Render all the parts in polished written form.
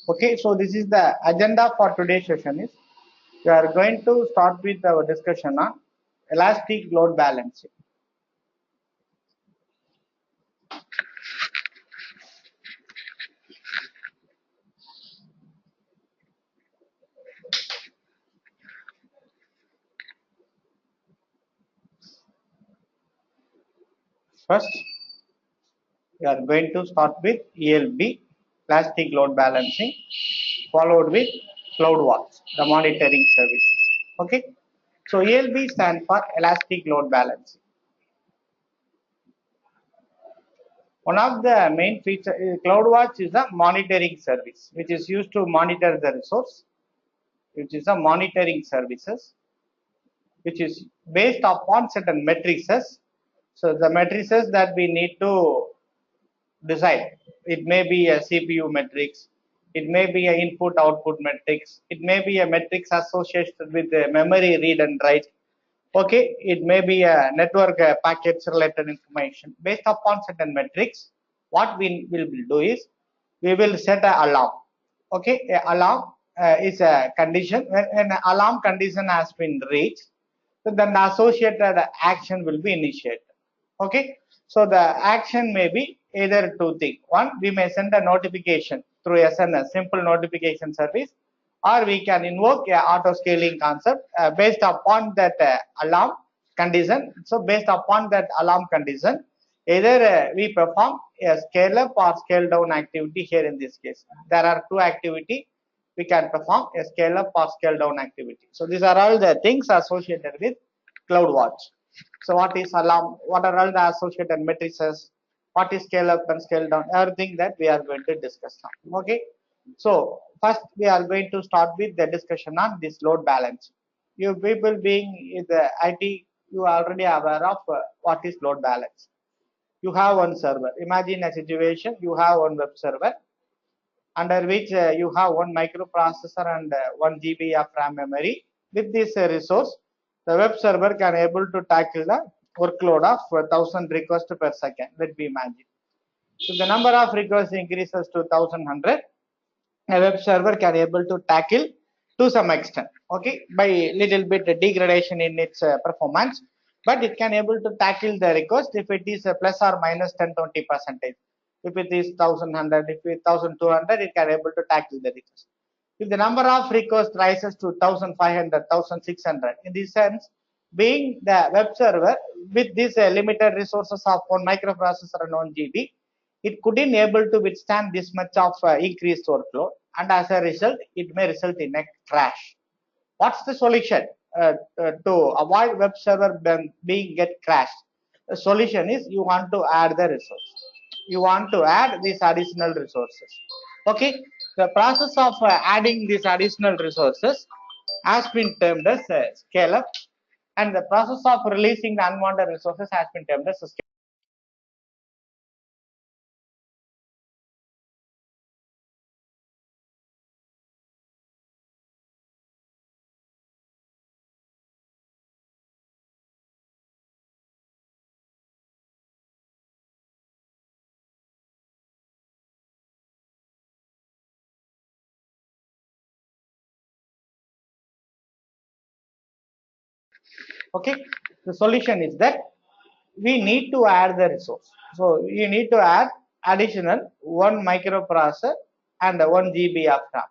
Okay, so this is the agenda for today's session is we are going to start with our discussion on elastic load balancing. First, we are going to start with ELB, elastic load balancing, followed with CloudWatch, the monitoring services. Okay, so ELB stands for elastic load balancing. One of the main features, CloudWatch is a monitoring service which is used to monitor the resource, which is a monitoring services, which is based upon certain matrices. So the matrices that we need to decide, it may be a CPU matrix, it may be an input output matrix, it may be a matrix associated with the memory read and write. Okay, it may be a network packets related information. Based upon certain metrics, what we will do is we will set an alarm. Okay, a alarm is a condition. When an alarm condition has been reached, so then the associated action will be initiated. Okay, so the action may be either two things. One, we may send a notification through SNS, simple notification service, or we can invoke a auto scaling concept based upon that alarm condition. So based upon that alarm condition, either we perform a scale up or scale down activity. Here in this case, there are two activity we can perform, a scale up or scale down activity. So these are all the things associated with CloudWatch. So what is alarm? What are all the associated matrices? What is scale up and scale down? Everything that we are going to discuss now. Okay. So first we are going to start with the discussion on this load balance. You people being in the IT, you are already aware of what is load balance. You have one server. Imagine a situation, you have one web server under which you have one microprocessor and 1 GB of RAM memory. With this resource, the web server can able to tackle the workload of 1000 requests per second. Let me imagine. If the number of requests increases to 1100, a web server can able to tackle to some extent. Okay, by little bit degradation in its performance, but it can able to tackle the request if it is plus or minus 10-20%. If it is 1100, if it is 1200, it can able to tackle the request. If the number of requests rises to 1500, 1600, in this sense, being the web server with these limited resources of one microprocessor and 1 GB, it couldn't able to withstand this much of increased workload, and as a result, it may result in a crash. What's the solution to avoid web server being get crashed? The solution is you want to add the resource. You want to add these additional resources. Okay, the process of adding these additional resources has been termed as scale up, and the process of releasing the unwanted resources has been termed as scale. Okay, the solution is that we need to add the resource. So you need to add additional 1 microprocessor and 1 GB of RAM.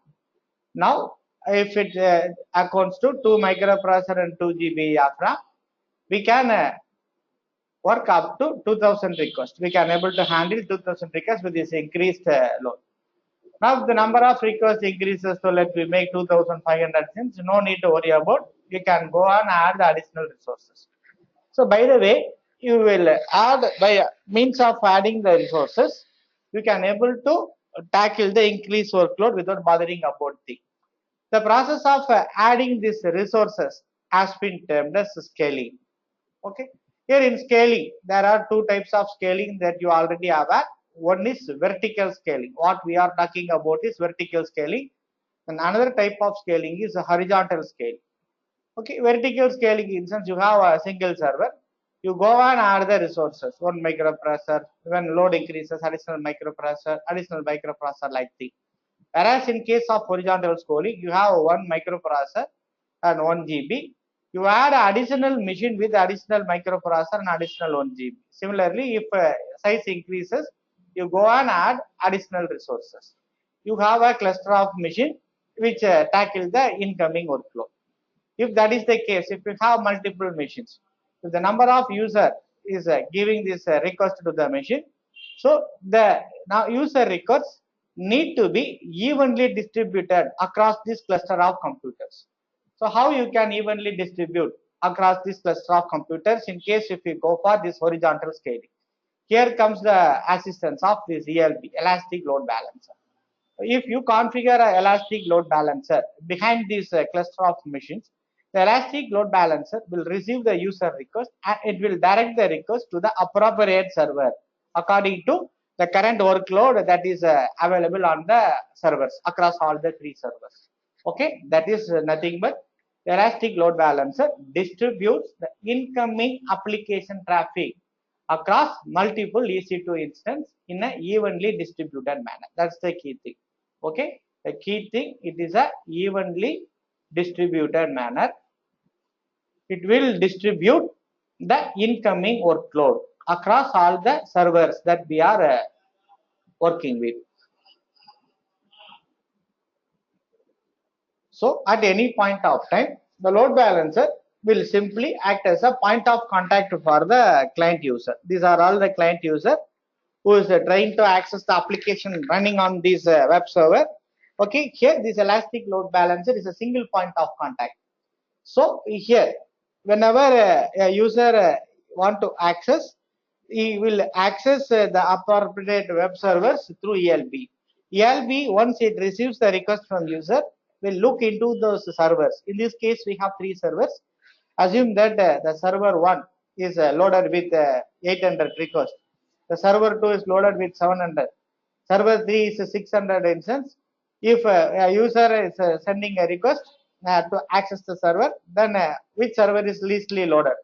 Now, if it accounts to 2 microprocessor and 2 GB of RAM, we can work up to 2000 requests. We can able to handle 2000 requests with this increased load. Now, if the number of requests increases, so let me make 2500 since no need to worry about. You can go and add the additional resources. So by the way, you will add by means of adding the resources, you can able to tackle the increased workload without bothering about the. The process of adding these resources has been termed as scaling. Okay. Here in scaling, there are two types of scaling that you already have. One is vertical scaling. What we are talking about is vertical scaling. And another type of scaling is horizontal scaling. Okay, vertical scaling instance, you have a single server. You go and add the resources, 1 microprocessor. When load increases, additional microprocessor like thing. Whereas in case of horizontal scaling, you have one microprocessor and 1 GB. You add additional machine with additional microprocessor and additional 1 GB. Similarly, if size increases, you go and add additional resources. You have a cluster of machine which tackle the incoming workload. If that is the case, if you have multiple machines, if the number of user is giving this request to the machine, so the now user requests need to be evenly distributed across this cluster of computers. So how you can evenly distribute across this cluster of computers in case if you go for this horizontal scaling? Here comes the assistance of this ELB, elastic load balancer. If you configure an elastic load balancer behind this cluster of machines, the elastic load balancer will receive the user request and it will direct the request to the appropriate server according to the current workload that is available on the servers across all the three servers. Okay, that is nothing but the elastic load balancer distributes the incoming application traffic across multiple EC2 instances in an evenly distributed manner. That's the key thing. Okay, the key thing, it is a evenly distributed manner. It will distribute the incoming workload across all the servers that we are working with. So at any point of time, the load balancer will simply act as a point of contact for the client user. These are all the client user who is trying to access the application running on this web server. Okay, here this elastic load balancer is a single point of contact. So here, whenever a user want to access, he will access the appropriate web servers through ELB. ELB, once it receives the request from user, will look into those servers. In this case, we have three servers. Assume that the server 1 is loaded with 800 requests. The server 2 is loaded with 700. Server 3 is a 600 instance. If a user is sending a request to access the server, then which server is leastly loaded?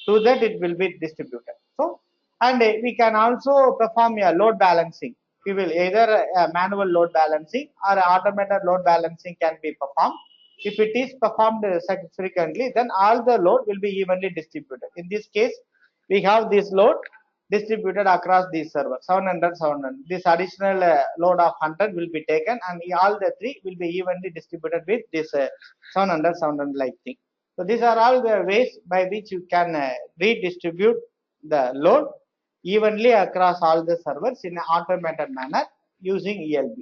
To that it will be distributed. So, and we can also perform a load balancing. We will either manual load balancing or automated load balancing can be performed. If it is performed frequently, then all the load will be evenly distributed. In this case, we have this load distributed across these servers, 700, 700. This additional load of 100 will be taken and all the three will be evenly distributed with this 700, 700 like thing. So these are all the ways by which you can redistribute the load evenly across all the servers in an automated manner using ELB.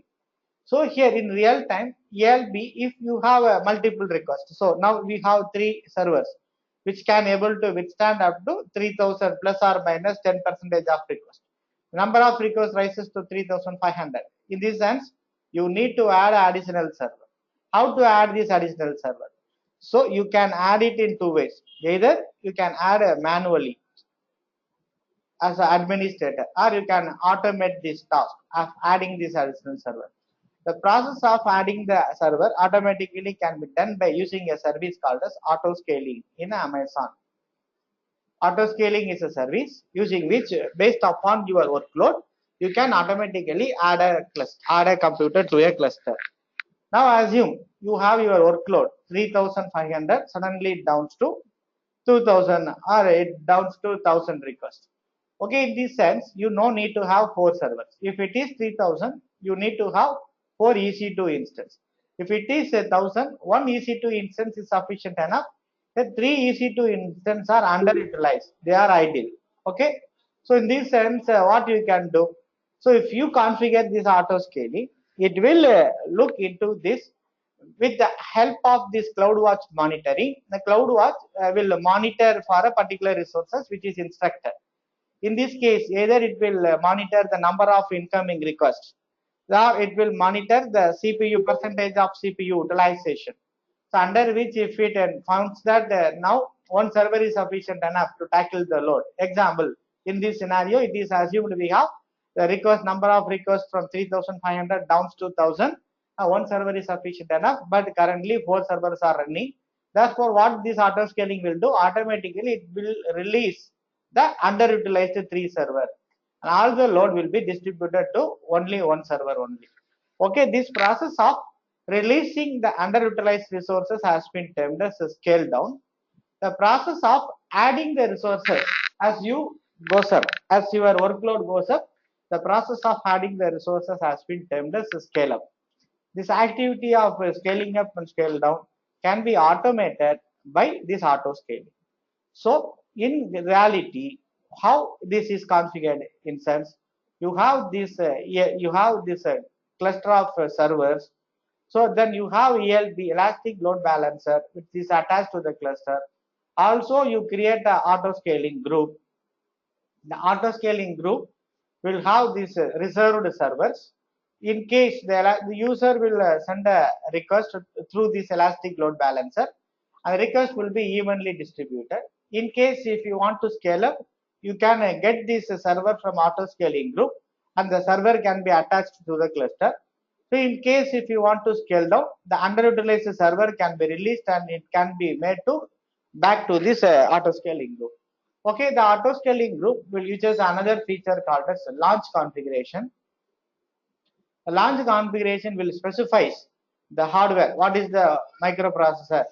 So here in real time, ELB, if you have multiple requests, so now we have three servers which can able to withstand up to 3000 plus or minus 10% of request. Number of requests rises to 3500. In this sense, you need to add additional server. How to add this additional server? So you can add it in two ways. Either you can add manually as an administrator, or you can automate this task of adding this additional server. The process of adding the server automatically can be done by using a service called as auto scaling in Amazon. Auto scaling is a service using which, based upon your workload, you can automatically add a computer to a cluster. Now assume you have your workload 3500, suddenly it downs to 2000 or it downs to 1000 requests. Okay, in this sense, you no need to have four servers. If it is 3000, you need to have 4 EC2 instance. If it is 1000, one EC2 instance is sufficient enough. The 3 EC2 instances are underutilized. They are idle. Okay. So in this sense, what you can do? So if you configure this auto scaling, it will look into this with the help of this CloudWatch monitoring. The CloudWatch will monitor for a particular resources which is instructed. In this case, either it will monitor the number of incoming requests, or it will monitor the CPU percentage of CPU utilization. So under which if it finds that now one server is sufficient enough to tackle the load. Example, in this scenario, it is assumed we have the request number of requests from 3500 down to 1000. One server is sufficient enough, but currently 4 servers are running. Therefore, what this auto scaling will do, automatically it will release the underutilized 3 server. And all the load will be distributed to only one server only. Okay, this process of releasing the underutilized resources has been termed as a scale down. The process of adding the resources as you goes up, as your workload goes up, the process of adding the resources has been termed as a scale up. This activity of scaling up and scale down can be automated by this auto scaling. So in reality, how this is configured in sense, you have this cluster of servers. So then you have ELB, elastic load balancer, which is attached to the cluster. Also, you create the auto scaling group. The auto scaling group will have these reserved servers. In case the user will send a request through this elastic load balancer, and the request will be evenly distributed. In case if you want to scale up, you can get this server from auto scaling group, and the server can be attached to the cluster. So in case if you want to scale down, the underutilized server can be released and it can be made to back to this auto scaling group. Okay, the auto scaling group will use another feature called as launch configuration. The launch configuration will specify the hardware, what is the microprocessor,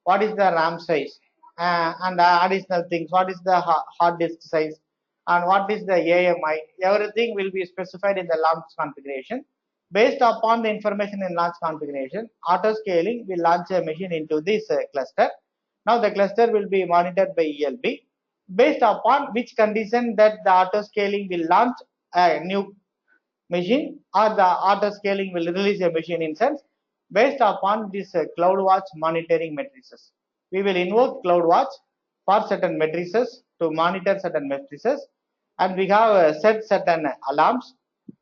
what is the RAM size, and additional things, what is the hard disk size, and what is the AMI. Everything will be specified in the launch configuration. Based upon the information in launch configuration, auto scaling will launch a machine into this cluster. Now the cluster will be monitored by ELB. Based upon which condition that the auto scaling will launch a new machine or the auto scaling will release a machine instance based upon this CloudWatch monitoring matrices. We will invoke CloudWatch for certain matrices to monitor certain matrices, and we have set certain alarms.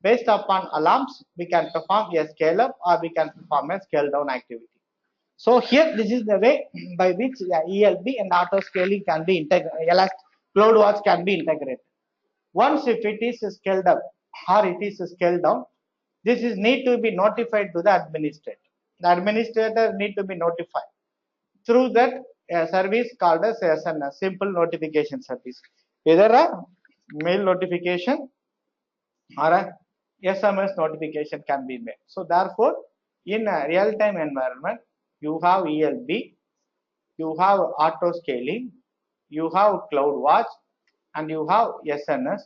Based upon alarms, we can perform a scale up or we can perform a scale down activity. So here, this is the way by which ELB and auto scaling can be integrated. CloudWatch can be integrated. Once if it is scaled up or it is scaled down, this is need to be notified to the administrator. The administrator need to be notified through that service called as a simple notification service. Either a mail notification or a SMS notification can be made. So therefore, in a real-time environment, you have ELB, you have auto scaling, you have CloudWatch, and you have SNS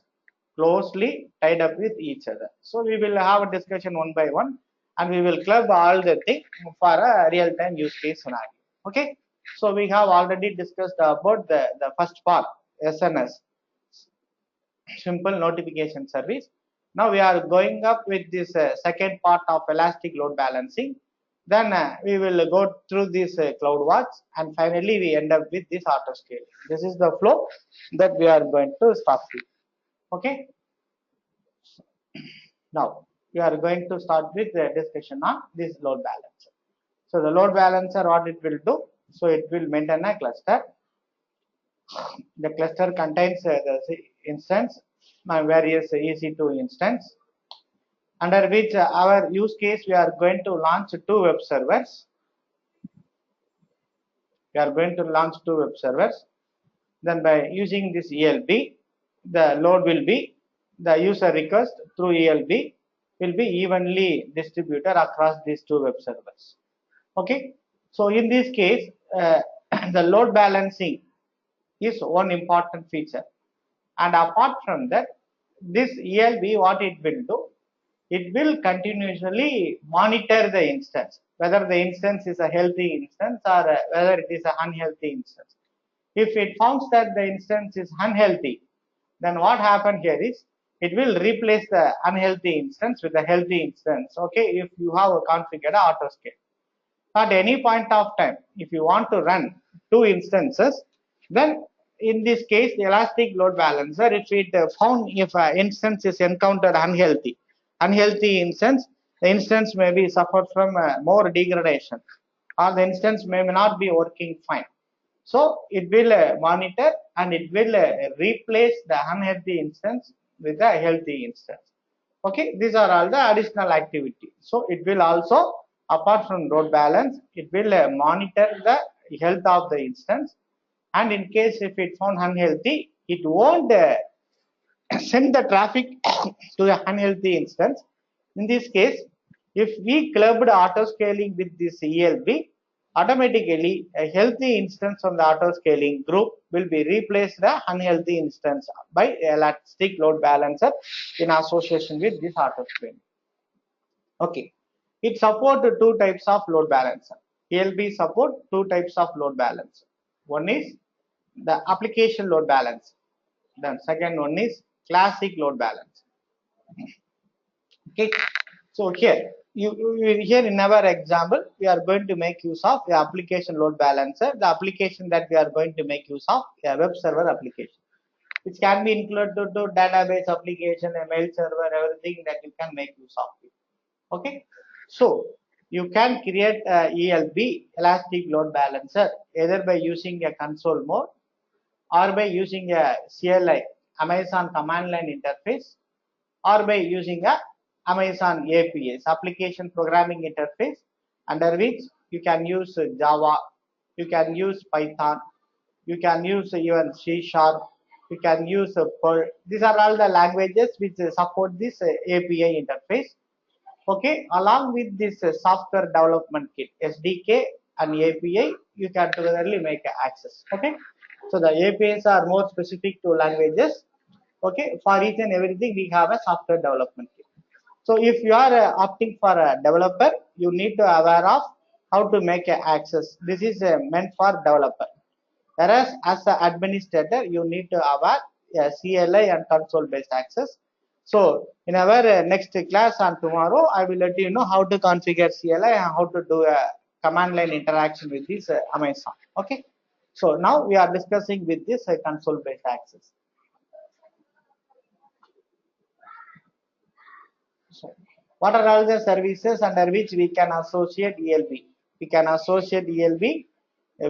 closely tied up with each other. So we will have a discussion one by one, and we will club all the things for a real-time use case scenario. Okay. So we have already discussed about the first part, SNS, simple notification service. Now we are going up with this second part of elastic load balancing. Then we will go through this CloudWatch, and finally we end up with this auto scaling. This is the flow that we are going to start with. Okay. Now we are going to start with the discussion on this load balancer. So the load balancer, what it will do? So it will maintain a cluster. The cluster contains the instance, various EC2 instance, under which our use case we are going to launch two web servers. We are going to launch two web servers. Then by using this ELB, the load will be the user request through ELB will be evenly distributed across these two web servers. Okay. So in this case, the load balancing is one important feature. And apart from that, this ELB, what it will do, it will continuously monitor the instance, whether the instance is a healthy instance or whether it is an unhealthy instance. If it finds that the instance is unhealthy, then what happens here is it will replace the unhealthy instance with a healthy instance. Okay, if you have a configured auto scale. At any point of time, if you want to run two instances, then in this case, the elastic load balancer, if it found if an instance is encountered unhealthy instance, the instance may be suffered from more degradation, or the instance may not be working fine. So it will monitor and it will replace the unhealthy instance with a healthy instance. Okay, these are all the additional activities. So it will also, apart from load balance, it will monitor the health of the instance, and in case if it found unhealthy, it won't send the traffic to the unhealthy instance. In this case, If we clubbed auto scaling with this ELB, automatically a healthy instance from the auto scaling group will be replaced the unhealthy instance by elastic load balancer in association with this auto scaling. Okay, it support two types of load balancer. ELB support two types of load balancer. One is the application load balance. Then second one is classic load balance. Okay, so here in our example, we are going to make use of the application load balancer. The application that we are going to make use of a web server application, which can be included to database application, a mail server, everything that you can make use of. Okay, so you can create a ELB elastic load balancer either by using a console mode or by using a CLI Amazon command line interface or by using a Amazon APIs application programming interface, under which you can use Java, you can use Python, you can use even C Sharp, you can use Perl. These are all the languages which support this API interface. Okay, along with this software development kit, SDK and API, you can togetherly make access. Okay, so the APIs are more specific to languages. Okay, for each and everything we have a software development kit. So if you are opting for a developer, you need to aware of how to make access. This is meant for developer. Whereas as an administrator, you need to aware CLI and console based access. So in our next class on tomorrow, I will let you know how to configure CLI and how to do a command line interaction with this Amazon. Okay. So now we are discussing with this console based access. So what are all the services under which we can associate ELB? We can associate ELB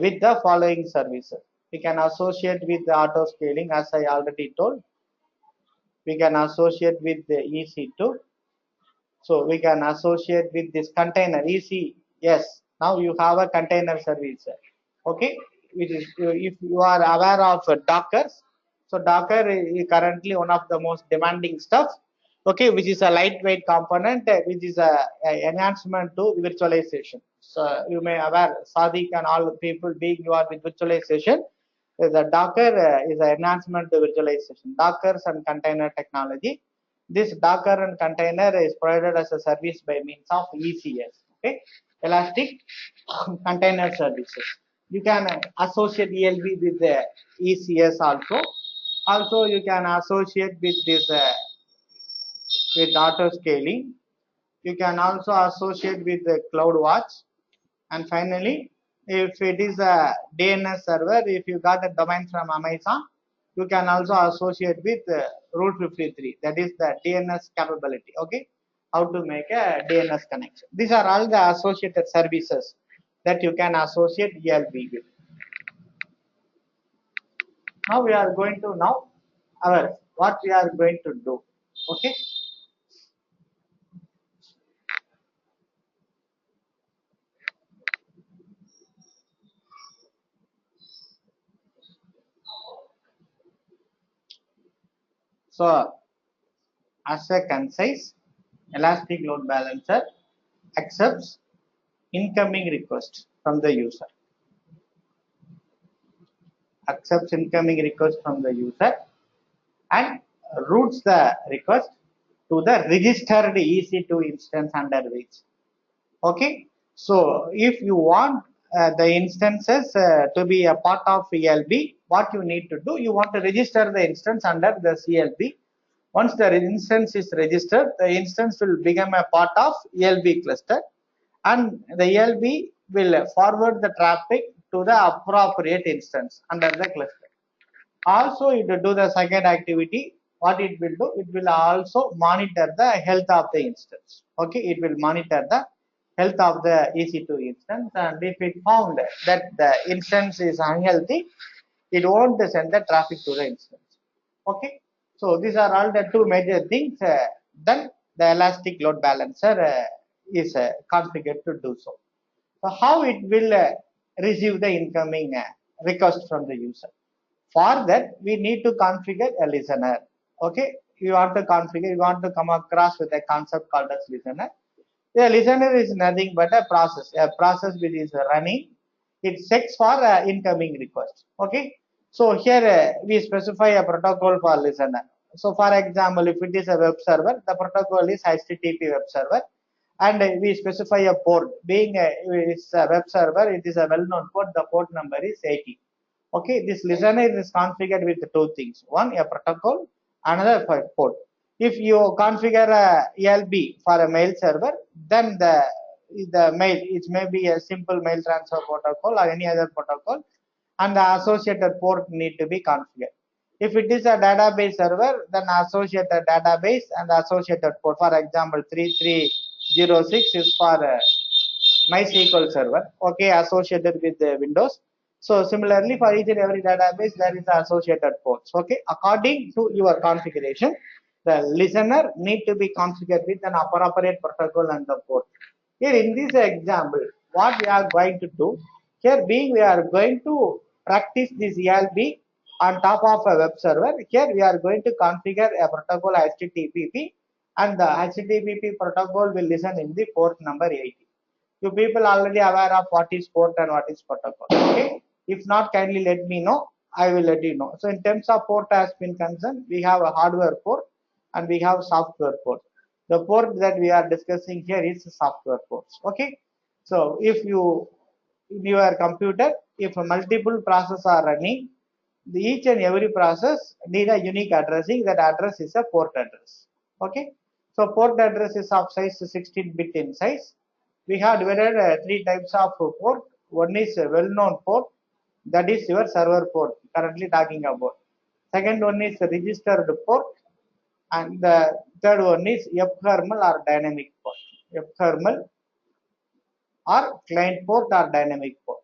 with the following services. We can associate with the auto scaling, as I already told. We can associate with the EC2. So we can associate with this container EC. Yes, now you have a container service. Okay, which is if you are aware of Dockers. So Docker is currently one of the most demanding stuff. Okay, which is a lightweight component, which is a enhancement to virtualization. So you may aware Sadiq and all the people being you are with virtualization. The Docker is an enhancement to virtualization. Dockers and container technology. This Docker and container is provided as a service by means of ECS. Okay, Elastic Container Services. You can associate ELB with the ECS also. Also, you can associate with this with auto scaling. You can also associate with the CloudWatch. And finally, if it is a DNS server, if you got a domain from Amazon, you can also associate with Route 53. That is the DNS capability. Okay, how to make a DNS connection. These are all the associated services that you can associate ELB with. Now we are going to what we are going to do. Okay. So as a concise, elastic load balancer accepts incoming request from the user. Accepts incoming request from the user and routes the request to the registered EC2 instance under which. Okay, so if you want the instances to be a part of ELB, what you need to do, you want to register the instance under the CLB. Once the instance is registered, the instance will become a part of ELB cluster, and the ELB will forward the traffic to the appropriate instance under the cluster. Also, it will do the second activity. What it will do, it will also monitor the health of the instance. Okay, it will monitor the health of the EC2 instance, and if it found that the instance is unhealthy, it won't send the traffic to the instance. Okay, so these are all the two major things. Then the elastic load balancer is configured to do so. So how it will receive the incoming request from the user? For that, we need to configure a listener. Okay, you want to configure, you want to come across with a concept called as listener. The listener is nothing but a process which is running. It checks for incoming request. Okay. So here we specify a protocol for listener. So for example, if it is a web server, the protocol is HTTP web server, and we specify a port. Being it's a web server, it is a well-known port. The port number is 80. Okay, this listener is configured with two things. One, a protocol, another for port. If you configure a ELB for a mail server, then the mail, it may be a simple mail transfer protocol or any other protocol, and the associated port need to be configured. If it is a database server, then associated database and associated port. For example, 3306 is for MySQL server, okay, associated with the Windows. So similarly, for each and every database, there is associated ports. Okay, according to your configuration, the listener need to be configured with an appropriate protocol and the port. Here in this example, what we are going to do, here being we are going to practice this ELB on top of a web server. Here we are going to configure a protocol HTTP, and the HTTP protocol will listen in the port number 80. You people already aware of what is port and what is protocol. Okay. If not, kindly let me know. I will let you know. So in terms of port has been concerned, we have a hardware port and we have software port. The port that we are discussing here is software ports. Okay. So if you in your computer, if multiple processes are running, each and every process need a unique addressing. That address is a port address. Okay. So port address is of size 16-bit in size. We have divided three types of port. One is a well-known port, that is your server port currently talking about. Second one is a registered port, and the third one is ephemeral or dynamic port. Ephemeral or client port or dynamic port.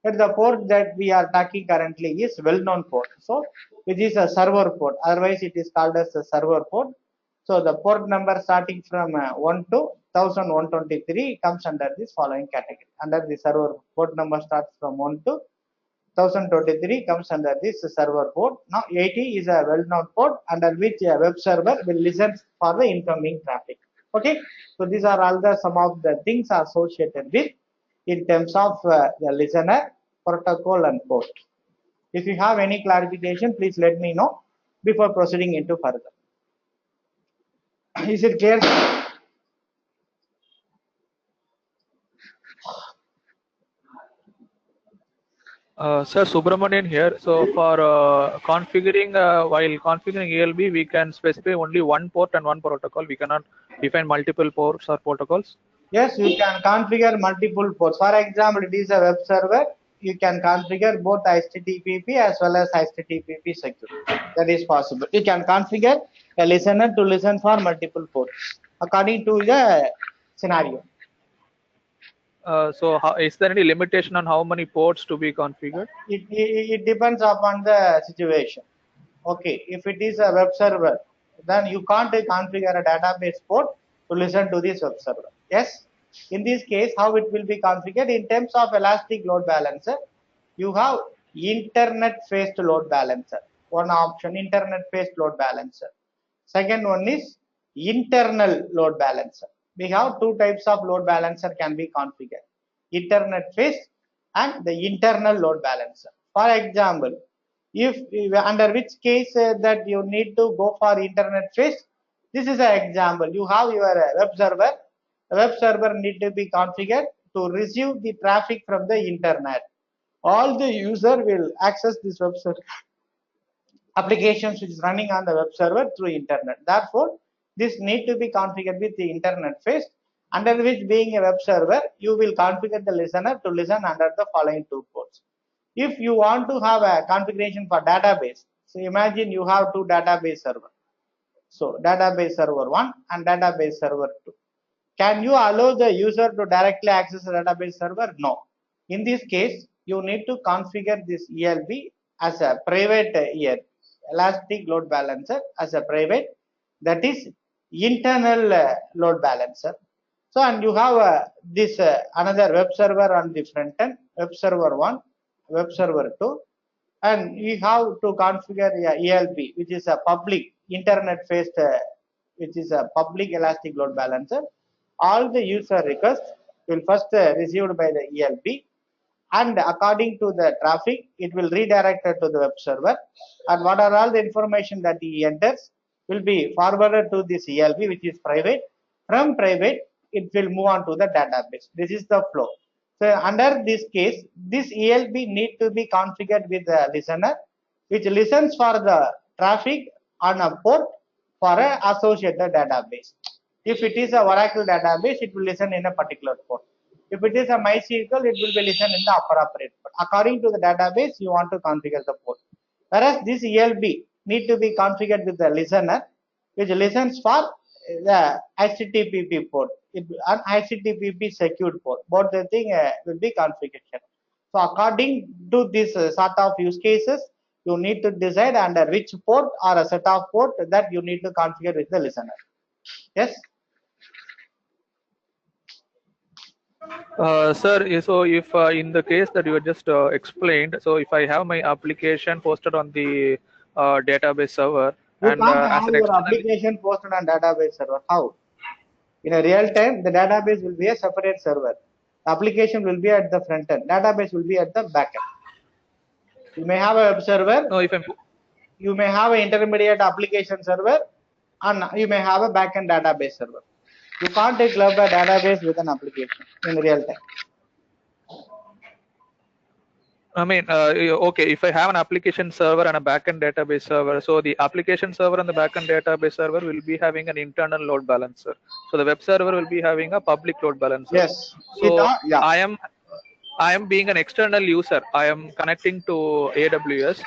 But the port that we are talking currently is well-known port. So it is a server port. Otherwise, it is called as a server port. So the port number starting from 1 to 1123 comes under this following category. Under the server port number starts from 1 to 1023 comes under this server port. Now 80 is a well-known port under which a web server will listen for the incoming traffic. Okay, so these are all the some of the things associated with in terms of the listener, protocol and port. If you have any clarification, please let me know before proceeding into further. Is it clear? Sir Subramanian here. So for configuring, while configuring ELB, we can specify only one port and one protocol. We cannot define multiple ports or protocols. Yes, you can configure multiple ports. For example, it is a web server. You can configure both HTTP as well as HTTP security. That is possible. You can configure a listener to listen for multiple ports according to the scenario. So is there any limitation on how many ports to be configured? It depends upon the situation. Okay, if it is a web server, then you can't configure a database port to listen to this web server. Yes, in this case, how it will be configured in terms of elastic load balancer, you have internet-faced load balancer. One option, internet-faced load balancer. Second one is internal load balancer. We have two types of load balancer can be configured: internet-faced and the internal load balancer. For example, if under which case that you need to go for internet faced, this is an example. You have your web server. The web server need to be configured to receive the traffic from the internet. All the user will access this web server applications which is running on the web server through internet. Therefore, this need to be configured with the internet faced, under which being a web server, you will configure the listener to listen under the following two ports. If you want to have a configuration for database, so imagine you have two database server. So database server 1 and database server 2. Can you allow the user to directly access the database server? No. In this case, you need to configure this ELB as a private ELB, elastic load balancer as a private, that is internal load balancer. So, and you have this another web server on the front end, web server 1, web server 2, and you have to configure ELB, which is a public internet faced, which is a public elastic load balancer. all the user requests will first received by the ELB, and according to the traffic it will redirect it to the web server, and what are all the information that he enters will be forwarded to this ELB, which is private. From private it will move on to the database. This is the flow. So under this case, this ELB need to be configured with the listener, which listens for the traffic on a port for a associated database. If it is a Oracle database, it will listen in a particular port. If it is a MySQL, it will be listened in the appropriate port. According to the database, you want to configure the port. Whereas this ELB need to be configured with the listener, which listens for the HTTP port, an HTTP secured port. Both the thing will be configured. So according to this sort of use cases, you need to decide under which port or a set of port that you need to configure with the listener. Yes. Sir, so if in the case that you just explained, so if I have my application posted on the database server You and can't as have an your external, application posted on database server. How? In a real time, the database will be a separate server. The application will be at the front end. Database will be at the back end. You may have a web server. no, if I'm You may have an intermediate application server, and you may have a backend database server. You can't club a database with an application in real time. I mean, okay, if I have an application server and a backend database server, so the application server and the backend database server will be having an internal load balancer. So the web server will be having a public load balancer. Yes. So Yeah. I am being an external user. I am connecting to AWS,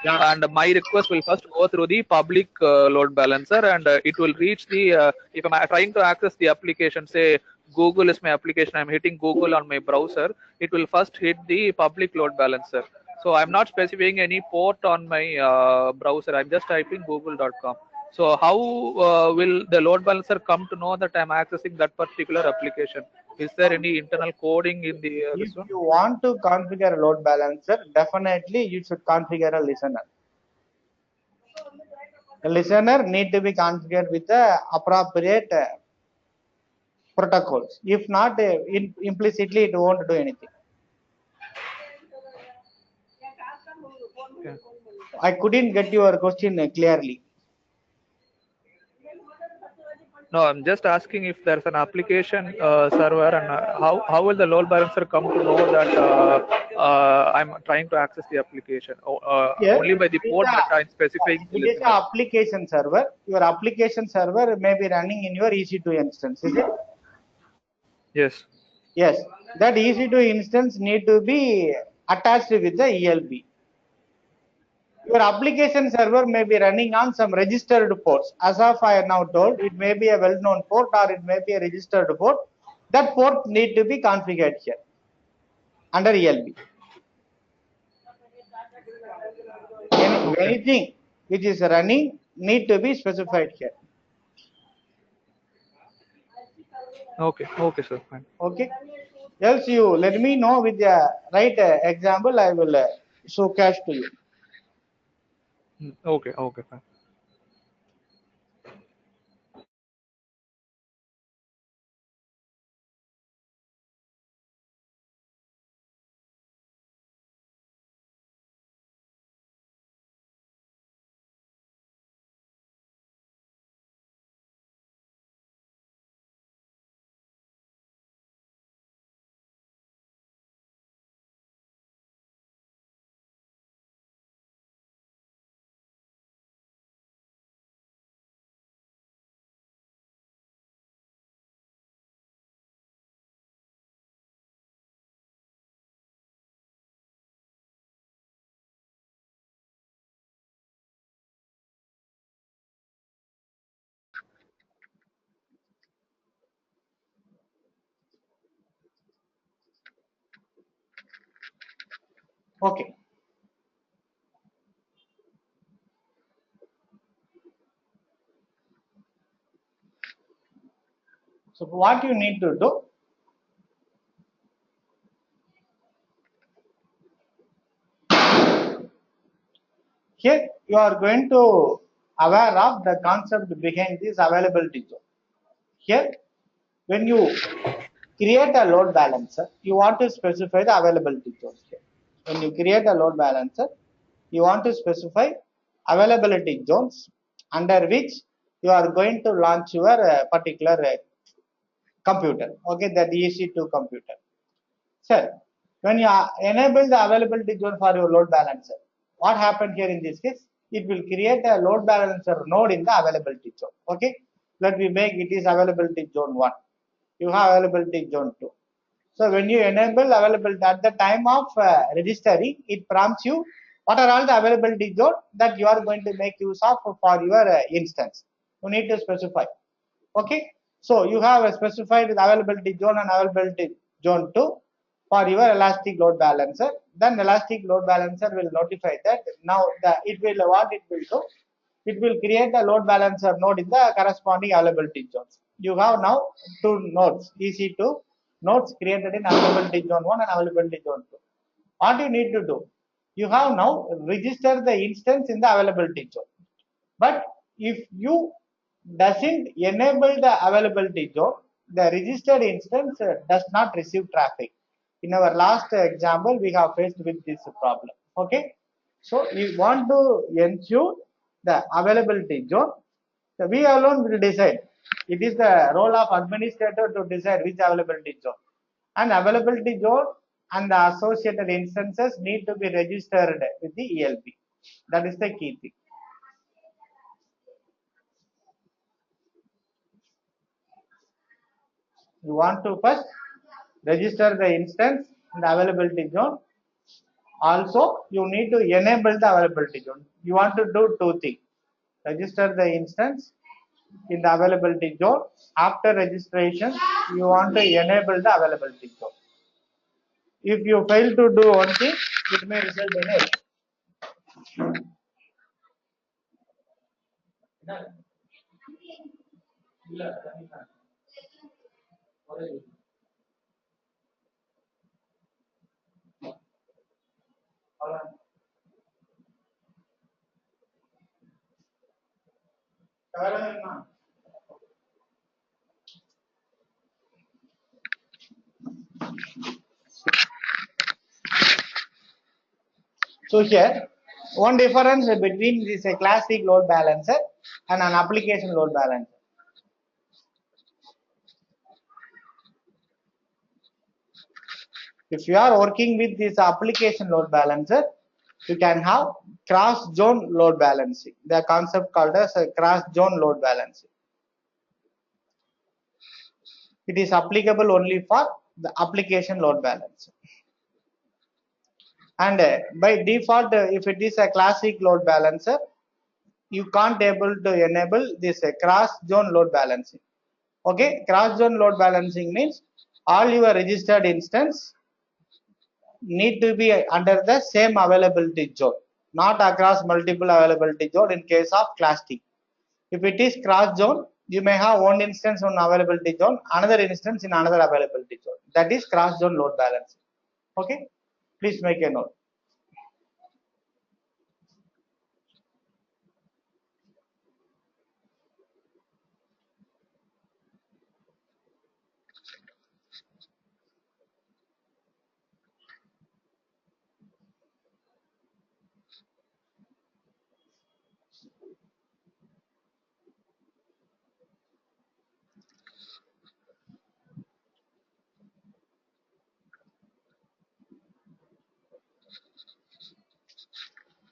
Yeah. and my request will first go through the public load balancer, and it will reach the if I'm trying to access the application, say Google is my application, I'm hitting Google on my browser, it will first hit the public load balancer. So I'm not specifying any port on my browser, I'm just typing google.com. So how will the load balancer come to know that I'm accessing that particular application? Is there any internal coding in the If this one? you want to configure a load balancer, definitely you should configure a listener. The listener need to be configured with the appropriate protocols. If not, implicitly it won't do anything. Okay. I couldn't get your question clearly. No, I'm just asking if there's an application server, and how will the load balancer come to know that I'm trying to access the application? Here, Only by the port that I'm specifying the it is an listener. application server. Your application server may be running in your EC2 instance, is it? Yes. Yes. That EC2 instance need to be attached with the ELB. Your application server may be running on some registered ports. As of I have now told, it may be a well-known port or it may be a registered port. That port need to be configured here under ELB. Anything which is running need to be specified here. Okay. Okay, sir. Fine. Okay. Else you let me know with the right example. I will show cash to you. Okay. Okay. Fine. Okay. So what you need to do, here you are going to aware of the concept behind this availability zone. Here when you create a load balancer, you want to specify the availability zones here. When you create a load balancer, you want to specify availability zones under which you are going to launch your particular computer. Okay, that EC2 computer. Sir, when you enable the availability zone for your load balancer, what happened here in this case? It will create a load balancer node in the availability zone. Okay, let me make it is availability zone 1. You have availability zone 2. So when you enable availability at the time of registering, it prompts you what are all the availability zone that you are going to make use of for your instance. You need to specify. Okay, so you have specified the availability zone and availability zone 2 for your elastic load balancer. Then elastic load balancer will notify that now it will what it will do. It will create a load balancer node in the corresponding availability zones. You have now two nodes, EC2 nodes created in availability zone 1 and availability zone 2. What you need to do, you have now registered the instance in the availability zone. But if you doesn't enable the availability zone, the registered instance does not receive traffic. In our last example, we have faced with this problem. Okay, so you want to ensure the availability zone. So we alone will decide. It is the role of administrator to decide which availability zone. And availability zone and the associated instances need to be registered with the ELB. That is the key thing. You want to first register the instance in the availability zone. Also, you need to enable the availability zone. You want to do two things. Register the instance in the availability zone. After registration, you want to enable the availability zone. If you fail to do one thing, it may result in error. So here, one difference between this classic load balancer and an application load balancer. If you are working with this application load balancer, you can have cross-zone load balancing. The concept called as a cross-zone load balancing. It is applicable only for the application load balancer. And by default, if it is a classic load balancer, you can't able to enable this cross-zone load balancing. Okay, cross-zone load balancing means all your registered instance need to be under the same availability zone, not across multiple availability zone in case of class T. If it is cross zone, you may have one instance on availability zone, another instance in another availability zone. That is cross zone load balancing. Okay, please make a note.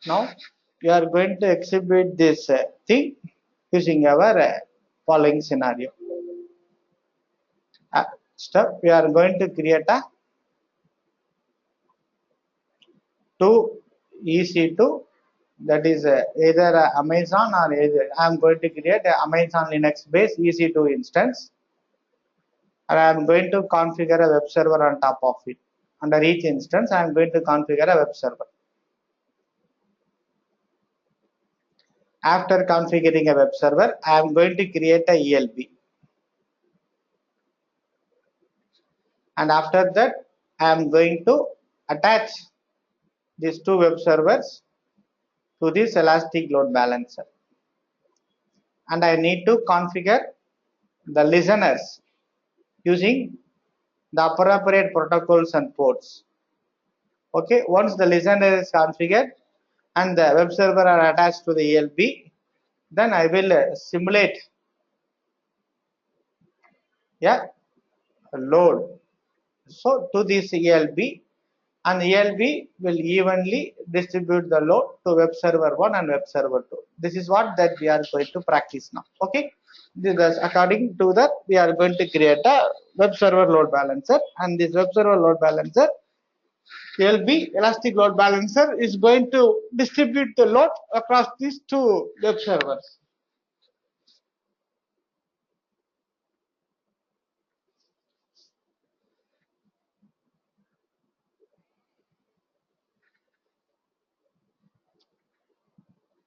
Now we are going to exhibit this thing using our following scenario. Step, we are going to create a two EC2, that is either Amazon or either I am going to create a Amazon Linux based EC2 instance, and I am going to configure a web server on top of it. Under each instance, I am going to configure a web server. After configuring a web server, I am going to create a ELB. And after that, I am going to attach these two web servers to this elastic load balancer. And I need to configure the listeners using the appropriate protocols and ports. Okay, once the listener is configured and the web server are attached to the ELB, then I will simulate a load. So to this ELB, and ELB will evenly distribute the load to web server 1 and web server 2. This is what that we are going to practice now. Okay, this, according to that we are going to create a web server load balancer, and this web server load balancer ELB elastic load balancer is going to distribute the load across these two web servers.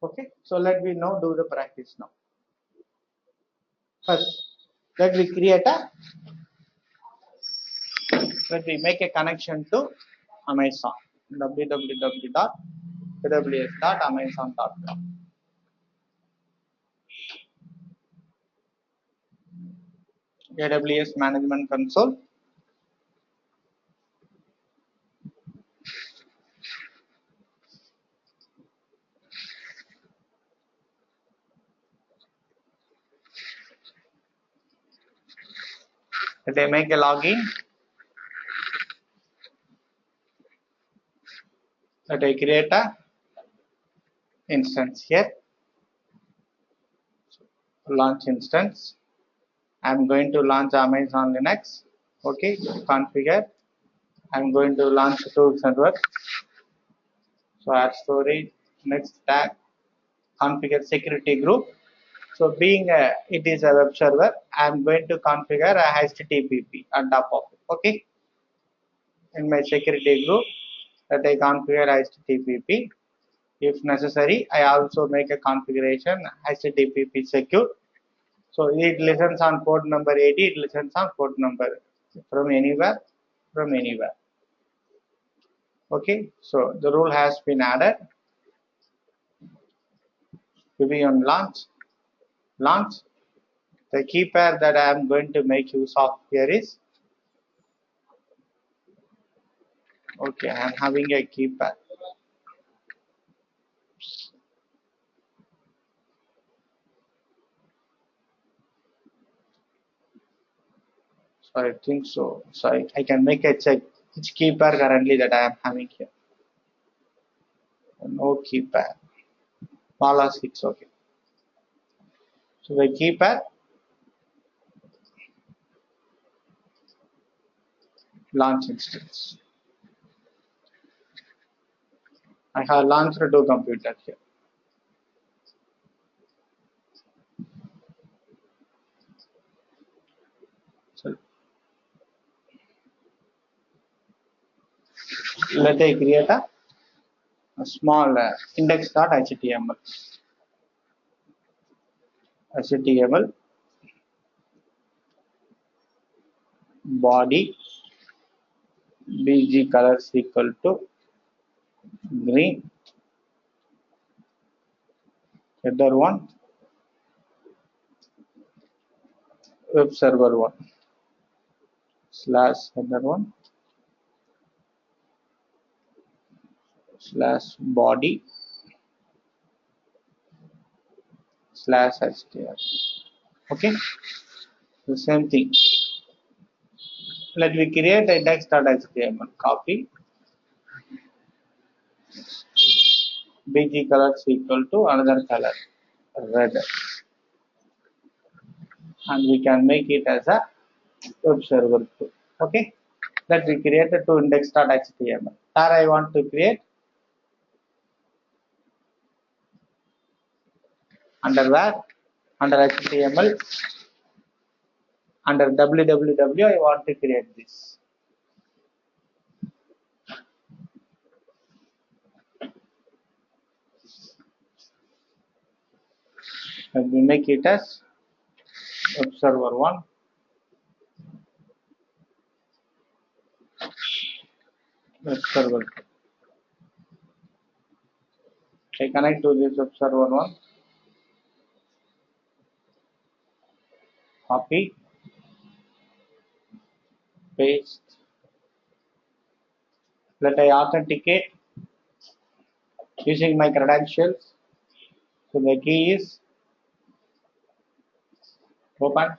Okay, so let me now do the practice now. First, let me make a connection to Amazon, www.aws.amazon.com. AWS Management Console. Let I make a login. Let I create a instance here. Launch instance. I'm going to launch Amazon Linux. Okay, configure. I'm going to launch two servers. So add storage, next tag, configure security group. So being it is a web server, I'm going to configure a HTTP on top of it. Okay, in my security group, that I configure HTTP. If necessary, I also make a configuration HTTP secure. So it listens on port number 80. It listens on port number from anywhere. Okay, so the rule has been added. To be on launch. The key pair that I am going to make use of here is, okay, I am having a key pair. So I think so. So I can make a check which key pair currently that I am having here. No key pair. Mala 6, okay. So the key pair, launch instance. I have launched two computers here. So let I create a small index.html. Body bg colors equal to green, header 1, web server 1 slash header 1 slash body slash html. Okay, the same thing. Let me create index.html. Copy bg colors equal to another color, red, and we can make it as a web server 2. Okay, let me create a to index.html. Here I want to create under where, under html, under www I want to create this. Let me make it as web server 1, web server 2. I connect to this web server 1, copy paste. Let I authenticate using my credentials. So the key is open.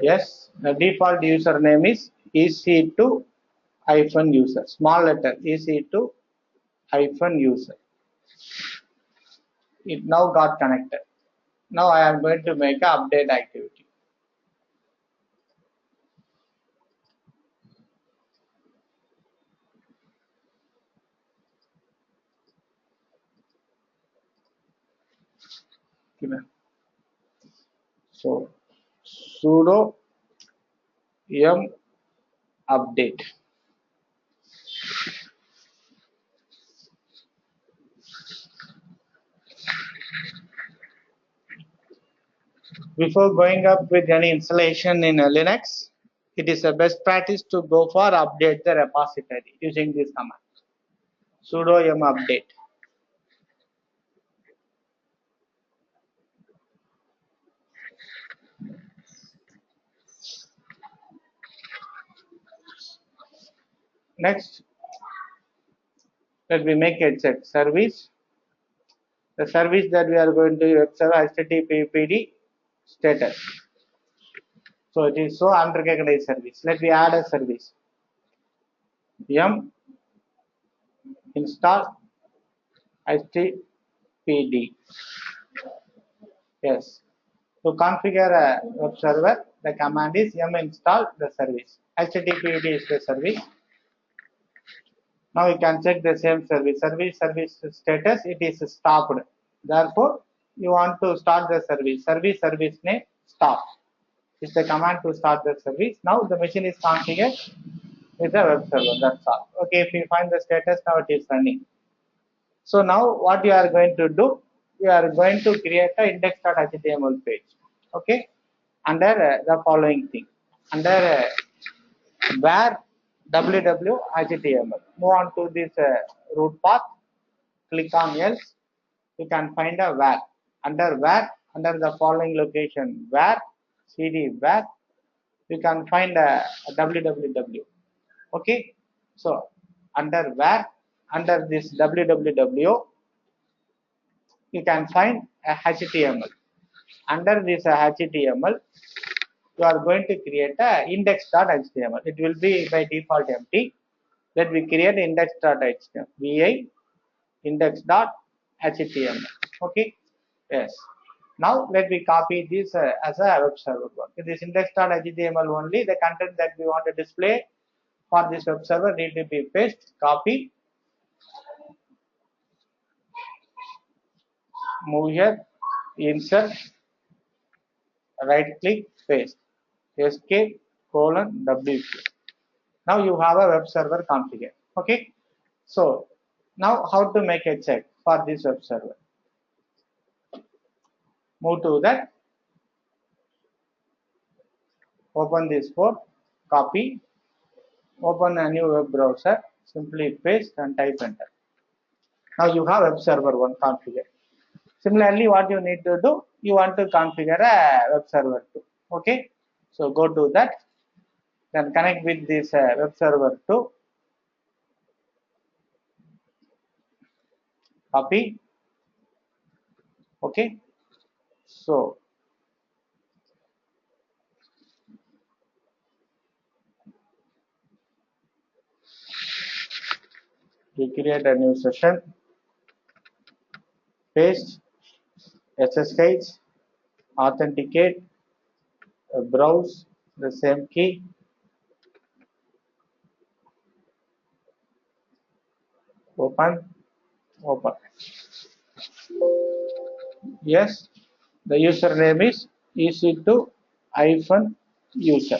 Yes, the default username is EC2-user. Small letter EC2-user. It now got connected. Now I am going to make an update activity. So sudo yum update. Before going up with any installation in Linux, it is a best practice to go for update the repository using this command. Sudo yum update. Next, let me make a check service. The service that we are going to observe HTTP status. So it is so unrecognized service. Let me add a service. Yum install HTTPD. Yes. To configure a web server, the command is yum install the service. HTTPD is the service. Now you can check the same service. Service status, it is stopped. Therefore, you want to start the service. Service name stop. Is the command to start the service. Now the machine is configured with the web server. That's all. Okay, if you find the status, now it is running. So now what you are going to do, you are going to create a index.html page. Okay, under the following thing, under where www.html. Move on to this root path, click on else. You can find a where. Under the following location, where cd where, you can find a www. Okay, so under where, under this www, you can find a HTML. Under this HTML, you are going to create a index.html. It will be by default empty. Let me create index.html. vi index.html. Okay. Yes. Now let me copy this as a web server one. This index.html only. The content that we want to display for this web server need to be paste, copy, move here, insert, right click, paste, escape, W. Now you have a web server configured. Okay. So now how to make a check for this web server? Move to that. Open this port, copy, open a new web browser, simply paste and type enter. Now you have web server 1 configured. Similarly, what you need to do, you want to configure a web server 2. Okay, so go to that, then connect with this web server 2, copy. Okay, so you create a new session, paste, SSH, authenticate, browse the same key, open. Yes, the username is EC2-user.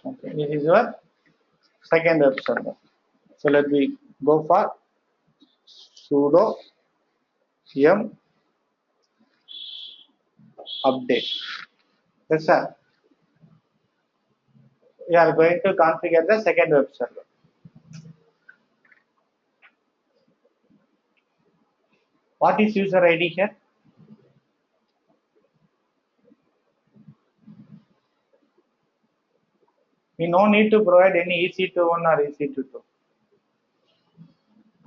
Okay, this is your second web server. So let me go for sudo yum update. Yes, sir. you are going to configure the second web server. What is user ID here? We no need to provide any EC21 or EC22.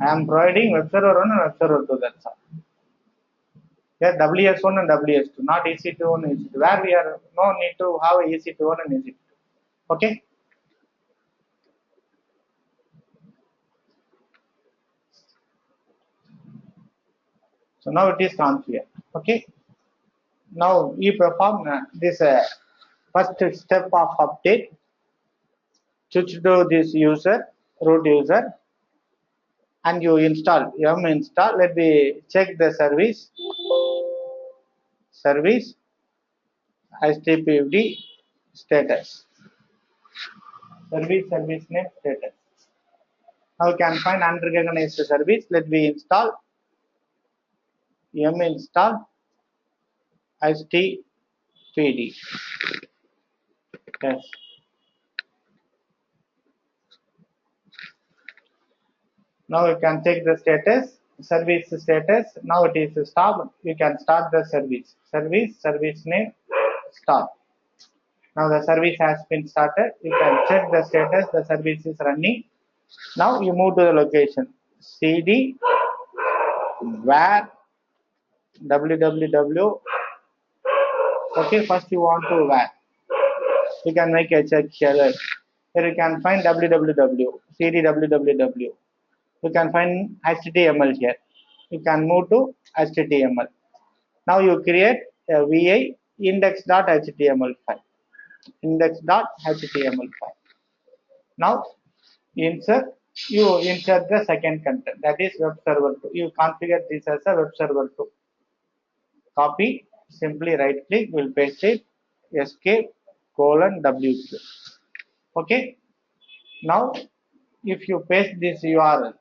I am providing web server 1 and web server 2, that's all. Here WS1 and WS2, not EC21 and EC2. Where we are no need to have EC21 and EC2. Okay? So now it is configured. Okay? Now we perform this first step of update. Switch to this user, root user, and you install yum install. Let me check the service HTTPD status, service name status. Now you can find unrecognized service. Let me install yum install HTTPD. Yes. Now you can check the status, service status. Now it is stopped. You can start the service. Service name, start. Now the service has been started. You can check the status. The service is running. Now you move to the location. CD where www. Okay, first you want to where. You can make a check here. Here you can find www. CD www. You can find HTML here. You can move to HTML. Now you create a VI index.html file. Index.html file. Now you insert the second content, that is web server 2. You configure this as a web server 2. Copy, simply right click, will paste it, escape, :wq. Okay. Now if you paste this URL,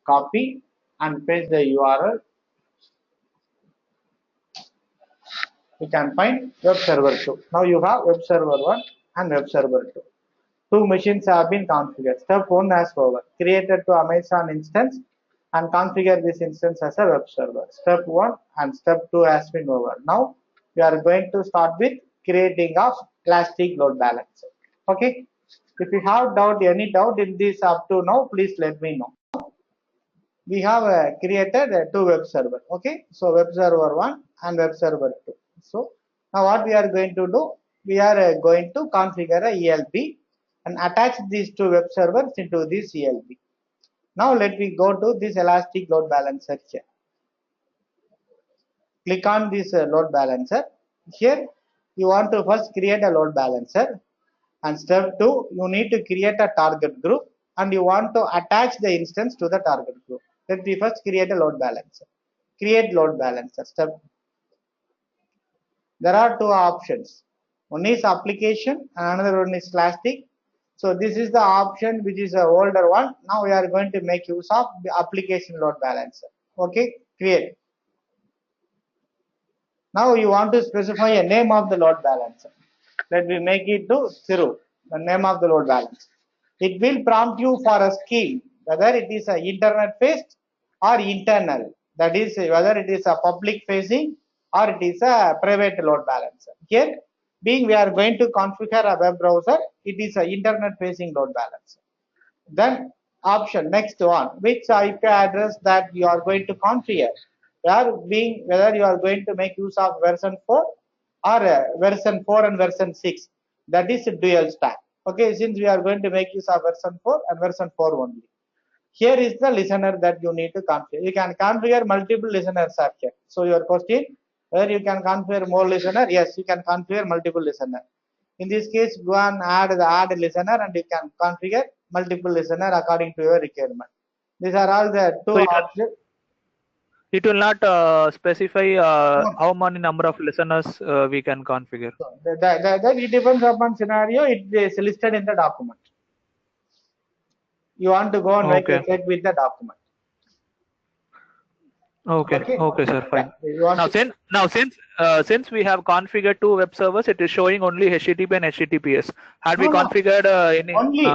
copy and paste the URL, you can find web server 2. Now you have web server 1 and web server 2. Two machines have been configured. Step 1 has over. Created to Amazon instance and configure this instance as a web server. Step 1 and step 2 has been over. Now we are going to start with creating of Elastic Load Balancer. Okay. If you have any doubt in this up to now, please let me know. We have created two web server. Okay. So web server 1 and web server 2. So now what we are going to do, we are going to configure a ELB and attach these two web servers into this ELB. Now let me go to this Elastic Load Balancer here. Click on this load balancer. Here you want to first create a load balancer, and step 2 you need to create a target group and you want to attach the instance to the target group. Let me first create a load balancer. Create load balancer. Step. There are two options. One is application and another one is Elastic. So this is the option which is a older one. Now we are going to make use of the application load balancer. Okay, create. Now you want to specify a name of the load balancer. Let me make it to Thiru, the name of the load balancer. It will prompt you for a scheme, whether it is a internet based or internal. That is whether it is a public facing or it is a private load balancer. Here, being we are going to configure a web browser, it is an internet facing load balancer. Then option next one, which IP address that you are going to configure. Whether you are going to make use of version 4 or version 4 and version 6, that is a dual stack. Okay, since we are going to make use of version 4 and version 4 only. Here is the listener that you need to configure. You can configure multiple listeners are here. So your question, whether you can configure more listener? Yes, you can configure multiple listener. In this case, go and add listener and you can configure multiple listener according to your requirement. These are all the two options. It will not specify how many number of listeners we can configure. So that it depends upon scenario. It is listed in the document. You want to go and make a check with the document. Okay, Okay. okay, sir, Yeah. fine. You want Now, to, since we have configured two web servers, it is showing only HTTP and HTTPS. Had we no, no. configured any? Only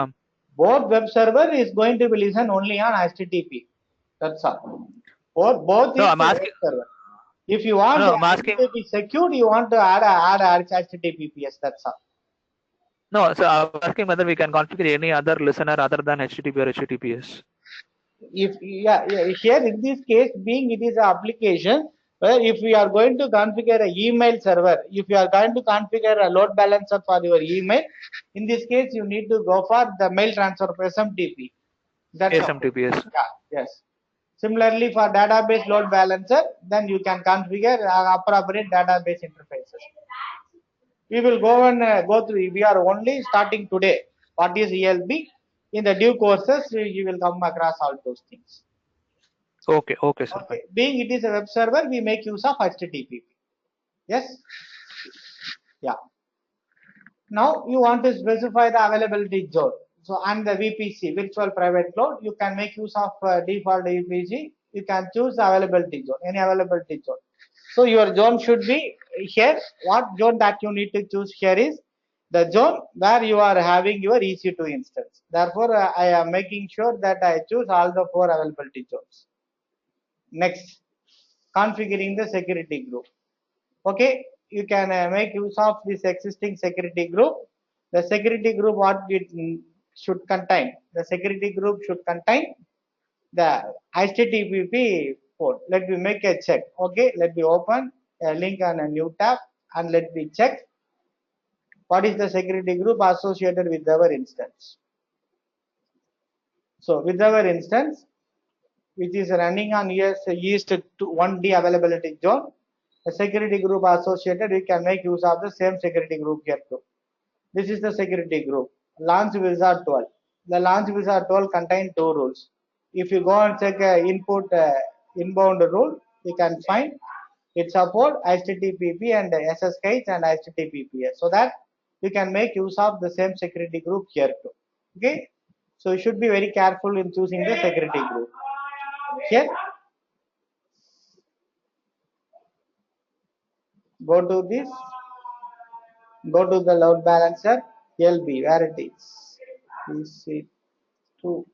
both web server is going to be listen only on HTTP. That's all. Both No, is I'm the asking. web server. If you want No, I'm asking. HTTP secured, you want to add HTTPS. That's all. No, so I'm asking whether we can configure any other listener other than HTTP or HTTPS. If here in this case, being it is an application, where if we are going to configure a email server, if you are going to configure a load balancer for your email, in this case you need to go for the mail transfer for SMTP. That's all. SMTPS. Yeah, yes. Similarly, for database load balancer, then you can configure appropriate database interfaces. We will go and go through. We are only starting today. What is ELB? In the due courses, you will come across all those things. Okay, okay, sir, fine. Okay. Being it is a web server, we make use of HTTP. Yes. Yeah. Now you want to specify the availability zone. So and the VPC, virtual private cloud, you can make use of default VPC. You can choose the availability zone, any availability zone. So your zone should be here. What zone that you need to choose here is the zone where you are having your EC2 instance. Therefore, I am making sure that I choose all the 4 availability zones. Next, configuring the security group. Okay, you can make use of this existing security group. The security group, what it should contain? The security group should contain the HTTP port. Let me make a check. Okay, let me open a link on a new tab and let me check what is the security group associated with our instance. So with our instance, which is running on ES East to 1D availability zone, the security group associated, we can make use of the same security group here too. This is the security group. Launch Wizard 12. The Launch Wizard 12 contains 2 rules. If you go and check input inbound rule, you can find it support HTTP and SSH and HTTPS. So that you can make use of the same security group here too. Okay. So you should be very careful in choosing the security group. Here, go to this, go to the load balancer, ELB, where it is. EC2.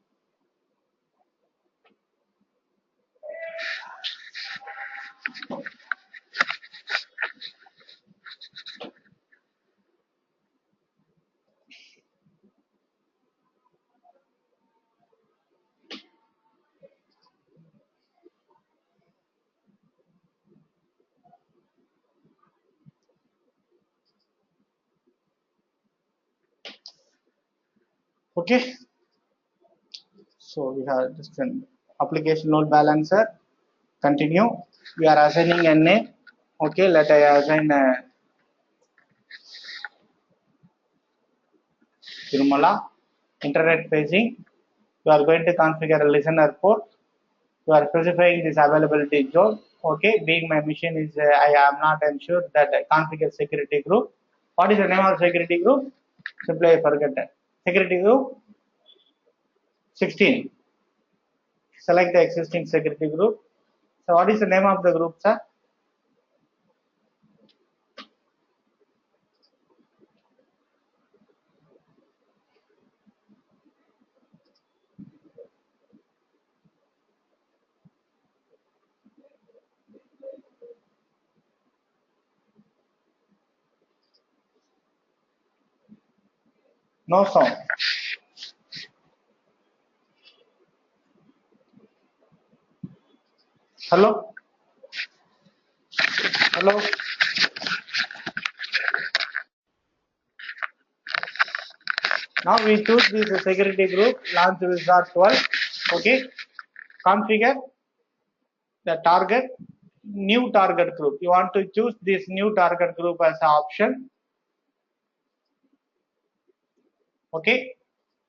Okay. So we have just an application load balancer. Continue. We are assigning a name. Okay, let I assign Tirumala. Internet facing. You are going to configure a listener port. You are specifying this availability zone. Okay, being my mission is I am not sure that I configure security group. What is the name of security group? Simply I forget that. Security group 16. Select the existing security group. So what is the name of the group, sir? No sound. Hello? Hello? Now we choose this security group, launch wizard 12. Okay. Configure the target, new target group. You want to choose this new target group as an option. Okay.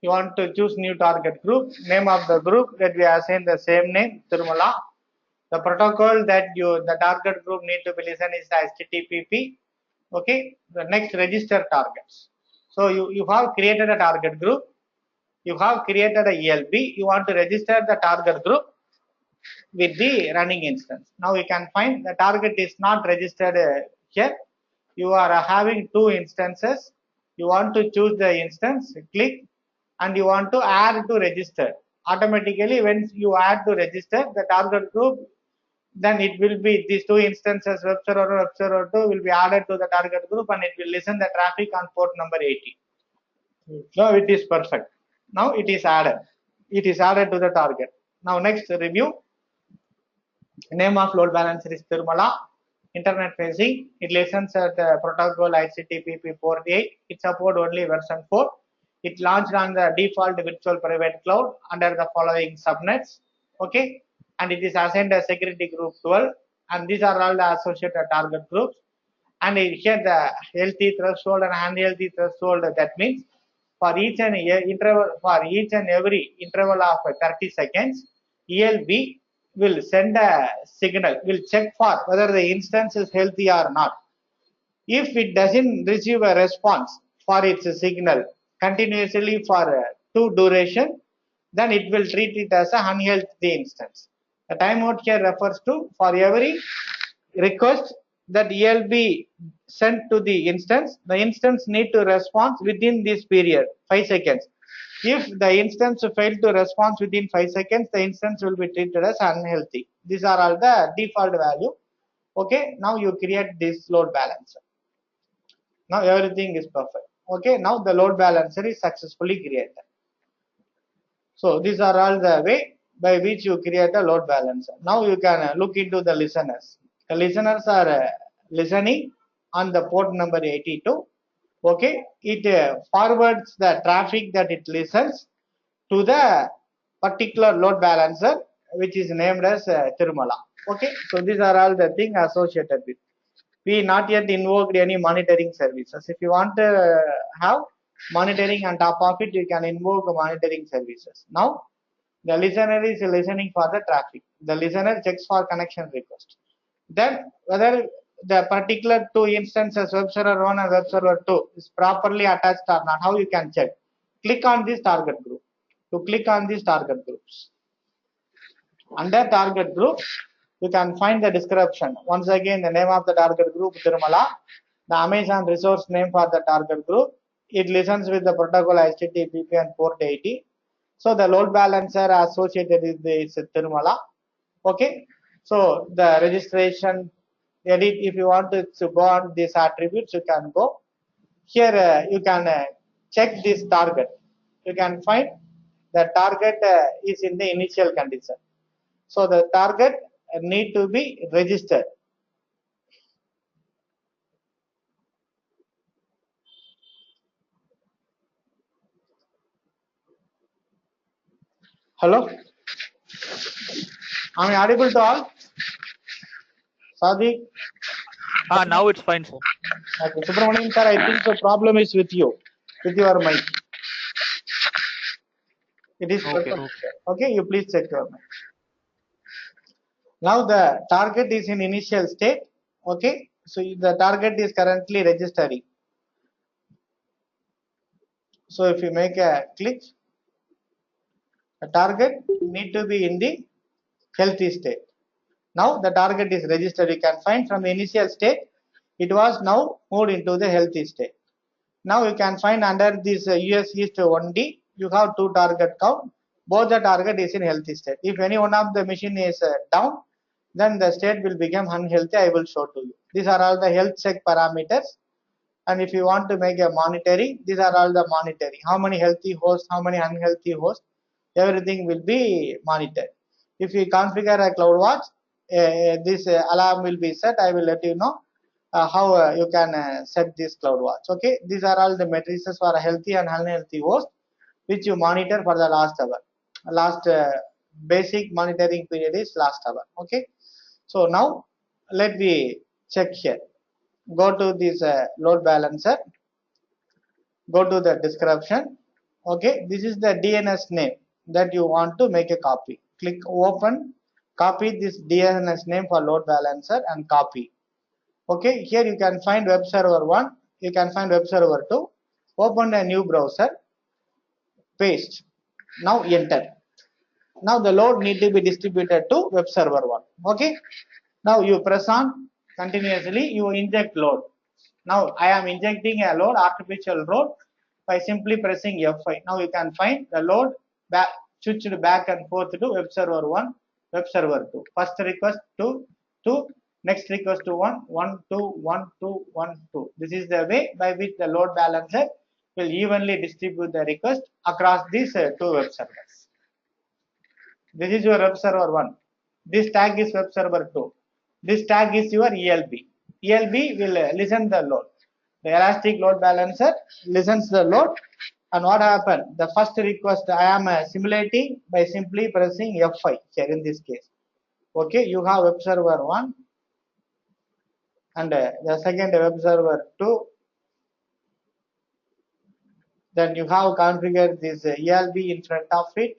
You want to choose new target group. Name of the group that we assign the same name, Tirumala. The protocol that the target group need to be listened is HTTP. Okay. The next register targets. So you have created a target group. You have created a ELB. You want to register the target group. with the running instance. Now you can find the target is not registered here. You are having two instances. You want to choose the instance, click, and you want to add to register. Automatically, when you add to register the target group, then it will be these two instances, web server 1, web server 2 will be added to the target group, and it will listen the traffic on port number 80. Now it is perfect. Now it is added. It is added to the target. Now next review. Name of load balancer is Tirumala. Internet facing. It listens at protocol HTTP port 8. It supports only version 4. It launched on the default virtual private cloud under the following subnets. Okay. And it is assigned a security group 12. And these are all the associated target groups. And here the healthy threshold and unhealthy threshold, that means for each and every interval of 30 seconds, ELB will send a signal, will check for whether the instance is healthy or not. If it doesn't receive a response for its signal continuously for two duration, then it will treat it as an unhealthy instance. The timeout here refers to for every request that ELB sent to the instance need to respond within this period, 5 seconds. If the instance failed to respond within 5 seconds, the instance will be treated as unhealthy. These are all the default value. Okay, now you create this load balancer. Now everything is perfect. Okay, now the load balancer is successfully created. So these are all the way by which you create a load balancer. Now you can look into the listeners. The listeners are listening on the port number 82. Okay, it forwards the traffic that it listens to the particular load balancer, which is named as Tirumala. Okay, so these are all the things associated with. We not yet invoked any monitoring services. If you want to have monitoring on top of it, you can invoke monitoring services. Now, the listener is listening for the traffic. The listener checks for connection request. Then whether the particular two instances, web server 1 and web server 2, is properly attached or not, how you can check? Click on this target group. To click on these target groups. Under target group, you can find the description. Once again, the name of the target group, Tirumala, the Amazon resource name for the target group. It listens with the protocol HTTP and port 80. So the load balancer associated with this Tirumala. Okay. So the registration edit, if you want to go on these attributes, you can go. Here you can check this target. You can find the target is in the initial condition. So the target need to be registered. Hello? Am I audible to all? Sadiq? Now it's fine, sir. Okay, Subramanian sir, I think the problem is with you, with your mic. It is okay. Okay, you please check your mic. Now the target is in initial state. Okay, so the target is currently registering. So if you make a click, the target need to be in the healthy state. Now the target is registered. You can find from the initial state, it was now moved into the healthy state. Now you can find under this US East 1D, you have two target count. Both the target is in healthy state. If any one of the machine is down, then the state will become unhealthy. I will show to you. These are all the health check parameters. And if you want to make a monitoring, these are all the monitoring. How many healthy hosts, how many unhealthy hosts, everything will be monitored. If you configure a CloudWatch, this alarm will be set. I will let you know how you can set this CloudWatch. Okay, these are all the matrices for a healthy and unhealthy host, which you monitor for the last hour. Last basic monitoring period is last hour. Okay, so now let me check here. Go to this load balancer. Go to the description. Okay, this is the DNS name that you want to make a copy. Click open, copy this DNS name for load balancer and copy. Okay, here you can find web server 1, you can find web server 2. Open a new browser, paste. Now enter. now the load need to be distributed to web server 1. Okay. Now you press on continuously, you inject load. Now I am injecting a load, artificial load, by simply pressing F5. Now you can find the load back, switched back and forth to web server 1, web server 2. First request to 2, next request to 1, 1, 2, 1, 2, 1, 2. This is the way by which the load balancer will evenly distribute the request across these two web servers. This is your web server 1. This tag is web server 2. This tag is your ELB. ELB will listen the load. The elastic load balancer listens the load, and what happened? The first request I am simulating by simply pressing F5 here in this case. Okay, you have web server 1 and the second web server 2. Then you have configured this ELB in front of it.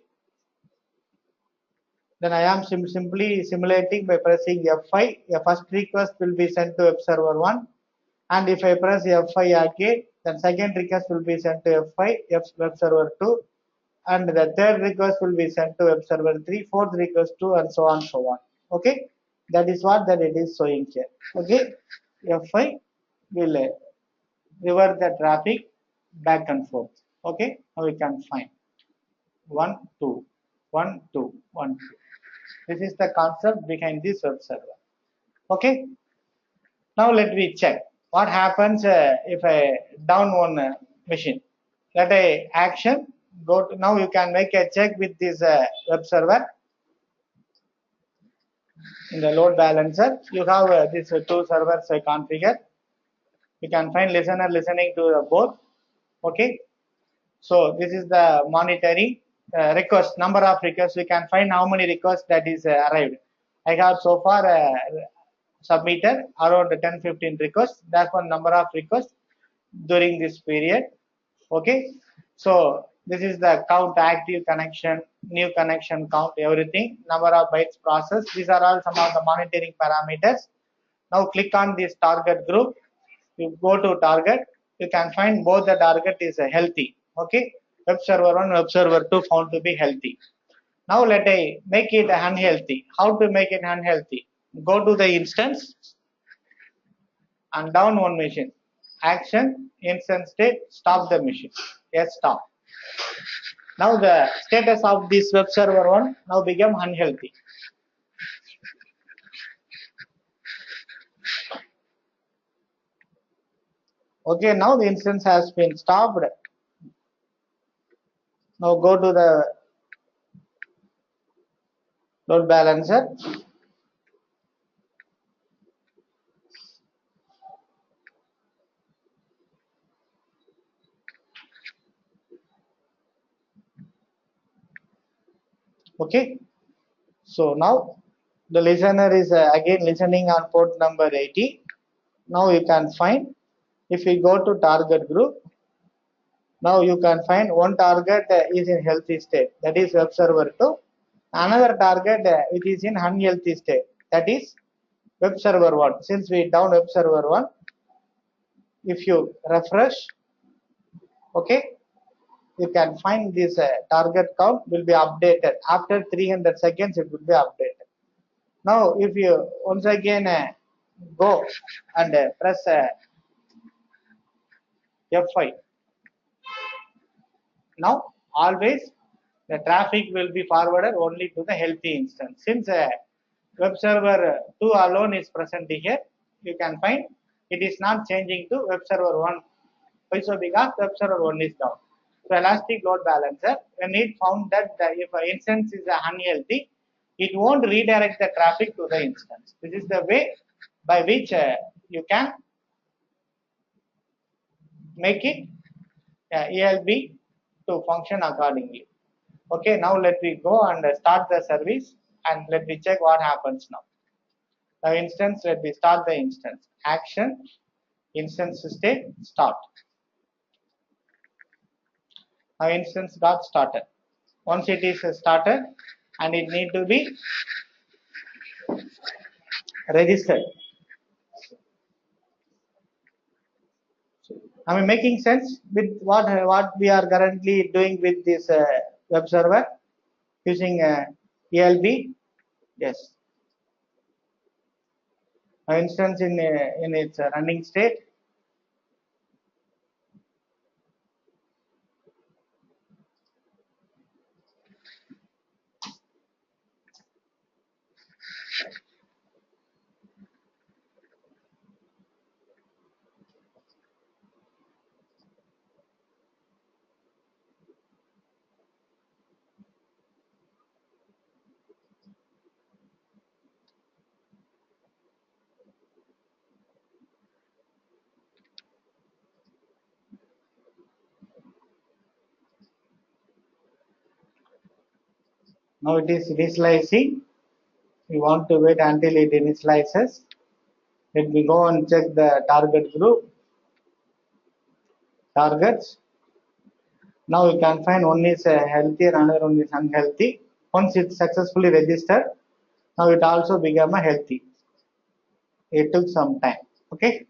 Then I am simply simulating by pressing F5. A first request will be sent to web server 1, and if I press F5 again, then second request will be sent to F5, web server 2, and the third request will be sent to web server 3, fourth request 2, and so on, so on. Okay, that is what that it is showing here. Okay, F5 will revert the traffic back and forth. Okay, now we can find 1, 2, 1, 2, 1, 2. This is the concept behind this web server. Okay. Now let me check what happens if I down one machine. Let a action go to, now you can make a check with this web server in the load balancer. You have these two servers configured. You can find listener listening to both. Okay. So this is the monitoring request, number of requests. We can find how many requests that is arrived. I have so far submitted around 10-15 requests. That's one number of requests during this period. Okay, so this is the count, active connection, new connection count, everything, number of bytes processed. These are all some of the monitoring parameters. Now click on this target group. You go to target. You can find both the target is healthy. Okay, web server 1, web server 2 found to be healthy. Now let I make it unhealthy. How to make it unhealthy? Go to the instance and down one machine. Action, instance state, stop the machine. Yes, stop. Now the status of this web server 1 now become unhealthy. Okay, now the instance has been stopped. Now go to the load balancer. Okay, so now the listener is again listening on port number 80. Now you can find, if we go to target group, now you can find one target is in healthy state, that is web server 2. Another target which is in unhealthy state, that is web server 1. Since we down web server 1, if you refresh, okay, you can find this target count will be updated after 300 seconds. It will be updated. Now if you once again go and press F5, now always the traffic will be forwarded only to the healthy instance. Since web server 2 alone is present here, you can find it is not changing to web server 1. Why so? Because web server 1 is down. So elastic load balancer, when it found that if an instance is unhealthy, it won't redirect the traffic to the instance. This is the way by which you can make it ELB to function accordingly. Okay, now let me go and start the service and let me check what happens now. The instance, let me start the instance. Action, instance state, start. Now instance got started. Once it is started, and it need to be registered. Am I making sense with what we are currently doing with this web server? using ELB. Yes. For instance, in its running state. Now it is initializing. We want to wait until it initializes. Let me go and check the target group. Targets. Now you can find one is healthy and another one is unhealthy. Once it's successfully registered, now it also become a healthy. It took some time. Okay.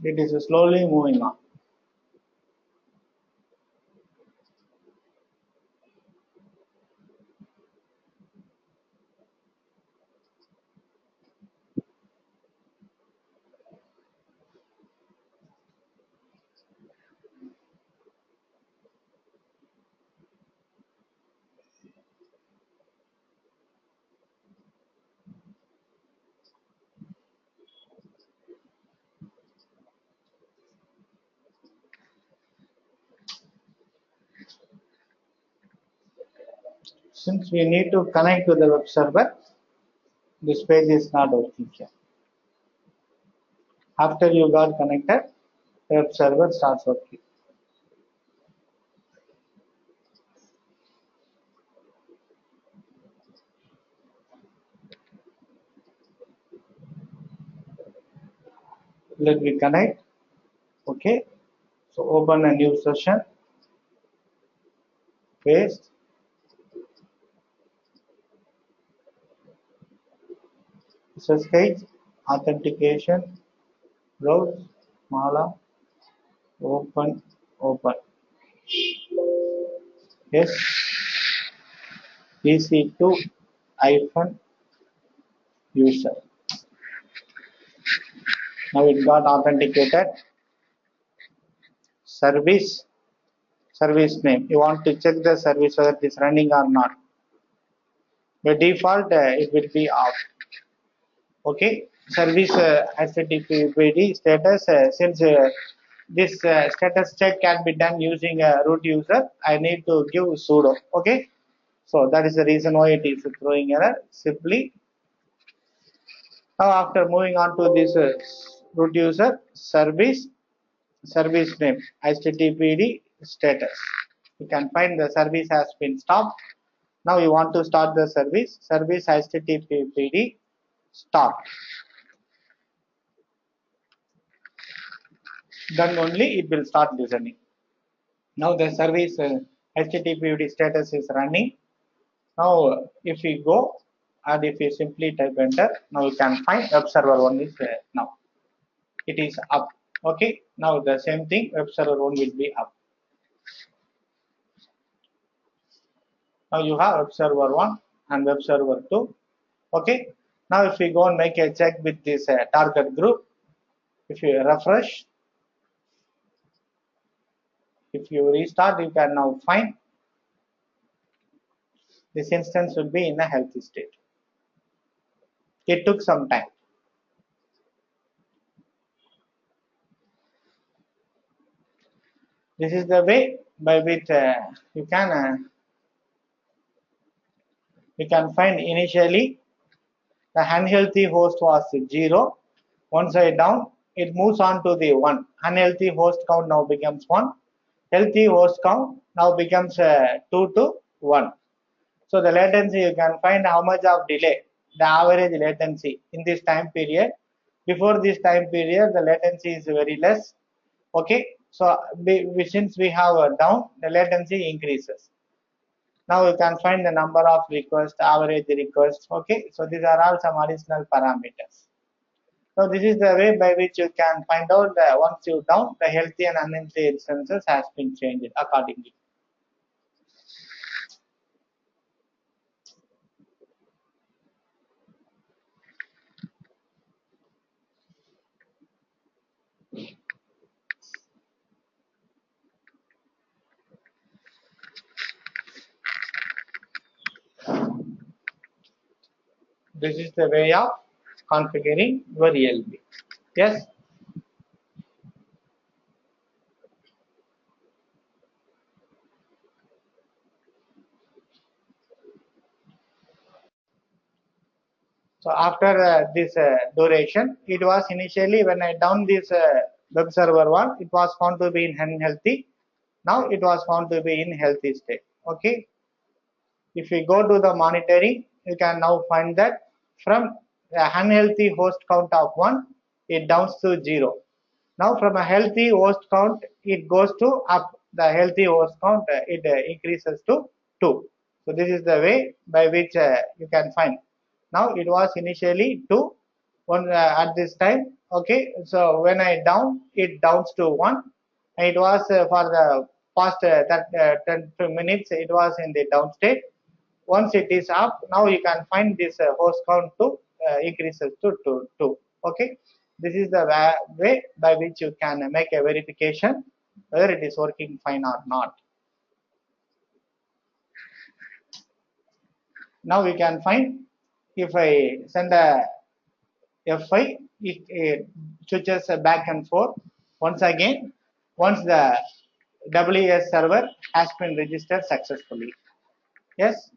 It is slowly moving on. Since we need to connect to the web server, this page is not working here. After you got connected, the web server starts working. Let me connect. Okay. So open a new session. Paste. SSH authentication. Browse. Mala. Open. Yes. EC2 hyphen user. Now it got authenticated. Service name. You want to check the service whether it is running or not. By default, it will be off. Okay. Service HTTP status. Since this status check can be done using a root user, I need to give sudo. Okay. So that is the reason why it is throwing error. Simply now after moving on to this root user service name HTTPD status. You can find the service has been stopped. Now you want to start the service HTTPD start. Then only it will start listening. Now the service HTTPD status is running. Now if we go and if you simply type enter, now you can find web server 1 is now. It is up. Okay. Now the same thing, web server 1 will be up. Now you have web server 1 and web server 2. Okay. Now if we go and make a check with this target group, if you refresh, if you restart, you can now find this instance will be in a healthy state. It took some time. This is the way by which you can find initially the unhealthy host was 0. Once I down, it moves on to the 1. Unhealthy host count now becomes 1. Healthy host count now becomes 2 to 1. So the latency, you can find how much of delay, the average latency in this time period. Before this time period, the latency is very less. Okay. So since we have a down, the latency increases. Now you can find the number of requests, average requests. Okay, so these are all some additional parameters. So this is the way by which you can find out that once you down, the healthy and unhealthy instances has been changed accordingly. This is the way of configuring your ELB. Yes. So after this duration, it was initially when I down this web server one, it was found to be in unhealthy. Now it was found to be in healthy state. Okay. If we go to the monitoring, you can now find that from a unhealthy host count of 1, it downs to 0. Now from a healthy host count, it goes to up. The healthy host count, it increases to 2. So this is the way by which you can find. Now it was initially 2 at this time. Okay, so when I down, it downs to 1. And it was for the past 10 minutes, it was in the down state. Once it is up, now you can find this host count to increases to 2. Okay, this is the way by which you can make a verification whether it is working fine or not. Now we can find if I send a F5, it switches back and forth once again once the WS server has been registered successfully. Yes.